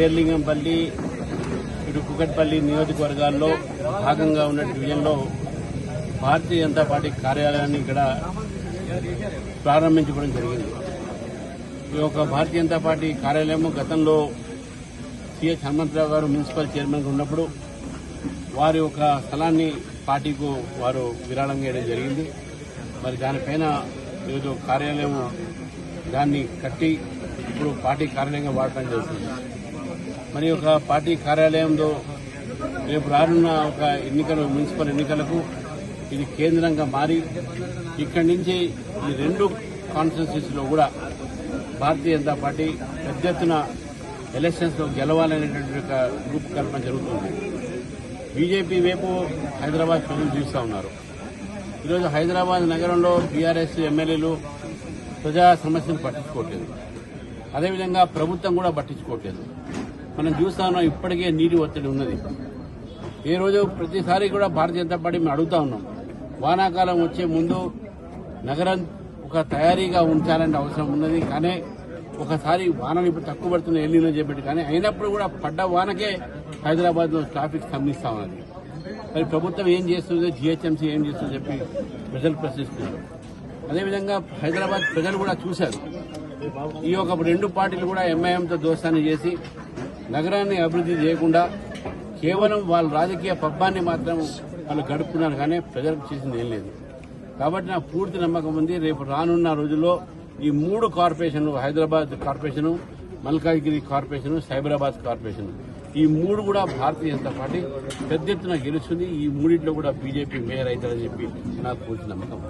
శేర్లింగంపల్లి ఇటు కుకట్పల్లి నియోజకవర్గాల్లో భాగంగా ఉన్న డివిజన్లో భారతీయ జనతా పార్టీ కార్యాలయాన్ని ఇక్కడ ప్రారంభించుకోవడం జరిగింది. ఈ యొక్క భారతీయ జనతా పార్టీ కార్యాలయం గతంలో సిహెచ్ హనుమంతరావు గారు మున్సిపల్ చైర్మన్గా ఉన్నప్పుడు వారి యొక్క స్థలాన్ని పార్టీకు వారు విరాళం చేయడం జరిగింది. మరి దానిపైన ఈరోజు కార్యాలయం దాన్ని కట్టి ఇప్పుడు పార్టీ కార్యాలయంగా వాడటం జరుగుతుంది. మరి ఒక పార్టీ కార్యాలయంలో రేపు రానున్న ఒక మున్సిపల్ ఎన్నికలకు ఇది కేంద్రంగా మారి ఇక్కడి నుంచి ఈ రెండు కాన్స్టిట్యున్సీస్లో కూడా భారతీయ జనతా పార్టీ పెద్ద ఎత్తున ఎలక్షన్స్లో గెలవాలనేటువంటి ఒక రూపకల్పన జరుగుతుంది. బీజేపీ వైపు హైదరాబాద్ ప్రజలు చూస్తూ ఉన్నారు. ఈరోజు హైదరాబాద్ నగరంలో బీఆర్ఎస్ ఎమ్మెల్యేలు ప్రజా సమస్యలు పట్టించుకోవట్లేదు. అదేవిధంగా ప్రభుత్వం కూడా పట్టించుకోవట్లేదు. మనం చూస్తా ఉన్నాం, ఇప్పటికే నీటి ఒత్తిడి ఉన్నది. ఏ రోజు ప్రతిసారి కూడా భారతీయ జనతా పార్టీ మేము అడుగుతా ఉన్నాం, వానాకాలం వచ్చే ముందు నగరం ఒక తయారీగా ఉంచాలనే అవసరం ఉన్నది. కానీ ఒకసారి వానలు ఇప్పుడు తక్కువ పడుతున్న ఎల్లీలో చేపట్టి కానీ అయినప్పుడు కూడా పడ్డ వానకే హైదరాబాద్లో ట్రాఫిక్ స్తంభిస్తా ఉన్నది. మరి ప్రభుత్వం ఏం చేస్తుందో, జీహెచ్ఎంసీ ఏం చేస్తుందో చెప్పి ప్రజలు ప్రశ్నిస్తున్నారు. అదేవిధంగా హైదరాబాద్ ప్రజలు కూడా చూశారు. ఈ యొక్క రెండు పార్టీలు కూడా ఎంఐఎంతో దోస్తాన్ని చేసి నగరాన్ని అభివృద్ధి చేయకుండా కేవలం వాళ్ళ రాజకీయ పబ్బాన్ని మాత్రం వాళ్ళు గడుపుతున్నారు. కానీ ప్రజలకు చేసింది ఏం లేదు. కాబట్టి నాకు పూర్తి నమ్మకం ఉంది, రేపు రానున్న రోజుల్లో ఈ మూడు కార్పొరేషన్లు, Hyderabad corporation, Malkajgiri corporation, Cyberabad corporation, ఈ మూడు కూడా భారతీయ జనతా పార్టీ పెద్ద ఎత్తున గెలుస్తుంది. ఈ మూడింటిలో కూడా బీజేపీ మేయర్ అవుతారని చెప్పి నాకు పూర్తి నమ్మకం.